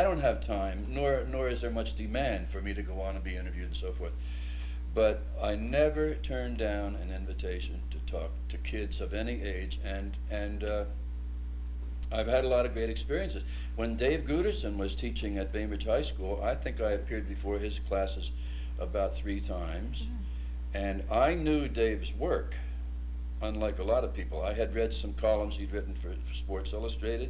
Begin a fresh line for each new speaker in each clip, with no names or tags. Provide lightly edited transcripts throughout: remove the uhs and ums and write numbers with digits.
I don't have time, nor is there much demand for me to go on and be interviewed and so forth. But I never turned down an invitation to talk to kids of any age, and I've had a lot of great experiences. When Dave Guterson was teaching at Bainbridge High School, I think I appeared before his classes about 3 times, and I knew Dave's work, unlike a lot of people. I had read some columns he'd written for Sports Illustrated.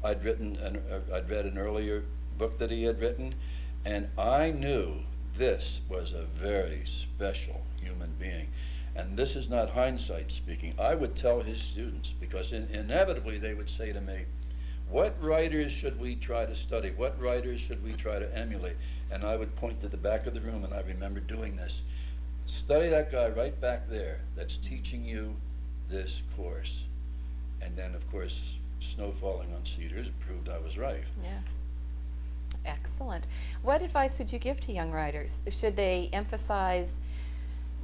I'd read an earlier book that he had written, and I knew this was a very special human being. And this is not hindsight speaking. I would tell his students, because inevitably they would say to me, what writers should we try to study? What writers should we try to emulate? And I would point to the back of the room, and I remember doing this. Study that guy right back there that's teaching you this course. And then, of course, snow falling on cedars proved I was right.
Yes. Excellent. What advice would you give to young writers? Should they emphasize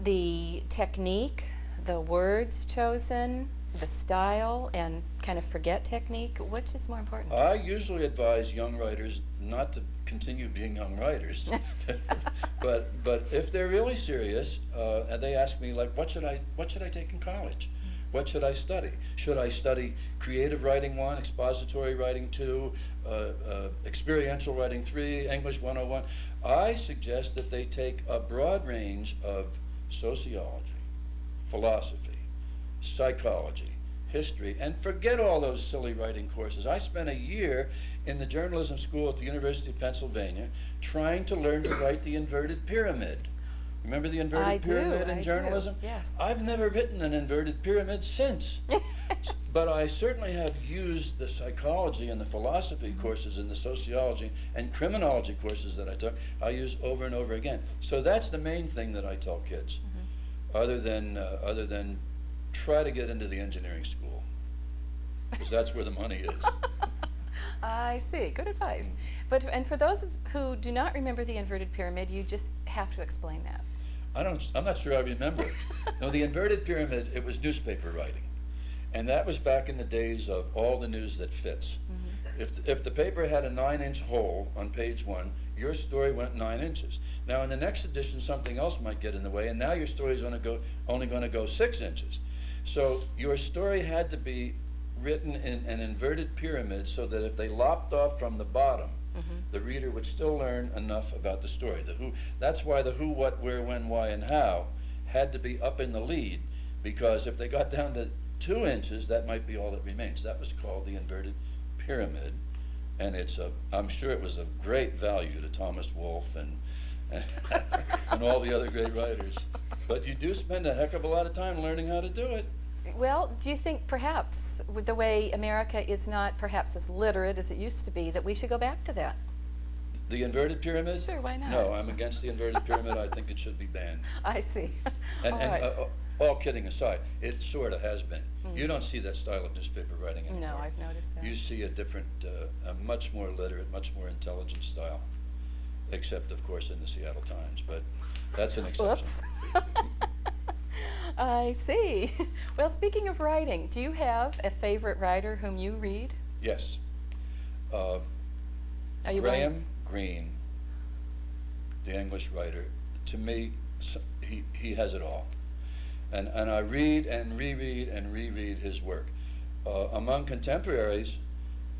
the technique, the words chosen, the style, and kind of forget technique? Which is more important?
I usually advise young writers not to continue being young writers, but if they're really serious, and they ask me, like, what should I take in college? What should I study? Should I study creative writing 1, expository writing 2, experiential writing 3, English 101? I suggest that they take a broad range of sociology, philosophy, psychology, history, and forget all those silly writing courses. I spent a year in the journalism school at the University of Pennsylvania trying to learn to write the inverted pyramid. Remember the inverted pyramid in journalism?
Yes.
I've never written an inverted pyramid since. But I certainly have used the psychology and the philosophy courses and the sociology and criminology courses that I took. I use over and over again. So that's the main thing that I tell kids, other than try to get into the engineering school, because that's where the money is.
I see. Good advice. And for those who do not remember the inverted pyramid, you just have to explain that.
I'm not sure I remember. No, the inverted pyramid, it was newspaper writing. And that was back in the days of all the news that fits. If the paper had a 9-inch hole on page 1, your story went 9 inches. Now in the next edition, something else might get in the way, and now your story is only going to go 6 inches. So your story had to be written in an inverted pyramid so that if they lopped off from the bottom, the reader would still learn enough about the story. That's why the who, what, where, when, why, and how had to be up in the lead, because if they got down to 2 inches, that might be all that remains. That was called the inverted pyramid, and I'm sure it was of great value to Thomas Wolfe and all the other great writers. But you do spend a heck of a lot of time learning how to do it.
Well, do you think perhaps, with the way America is not perhaps as literate as it used to be, that we should go back to that?
The inverted pyramid?
Sure, why not?
No, I'm against the inverted pyramid. I think it should be banned.
I see.
And all kidding aside, it sort of has been. You don't see that style of newspaper writing anymore.
No, I've noticed that.
You see a different, a much more literate, much more intelligent style, except, of course, in the Seattle Times, but that's an exception.
Oops. I see. Well, speaking of writing, do you have a favorite writer whom you read?
Yes.
Are you
Graham Greene, the English writer, to me, he has it all. And I read and reread and reread his work. Among contemporaries,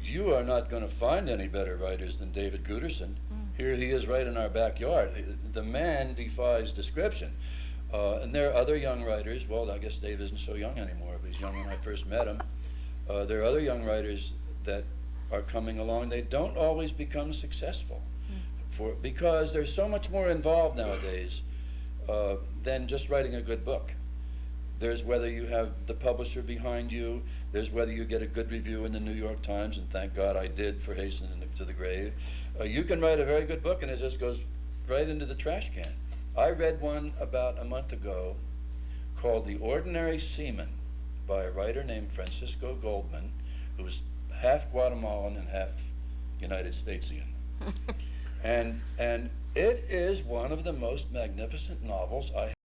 you are not going to find any better writers than David Guterson. Here he is right in our backyard. The man defies description. And there are other young writers. Well, I guess Dave isn't so young anymore, but he's young when I first met him. There are other young writers that are coming along. They don't always become successful because there's so much more involved nowadays than just writing a good book. There's whether you have the publisher behind you. There's whether you get a good review in the New York Times, and thank God I did for Hastened to the Grave. You can write a very good book and it just goes right into the trash can. I read one about a month ago called The Ordinary Seaman by a writer named Francisco Goldman, who's half Guatemalan and half United Statesian. And it is one of the most magnificent novels I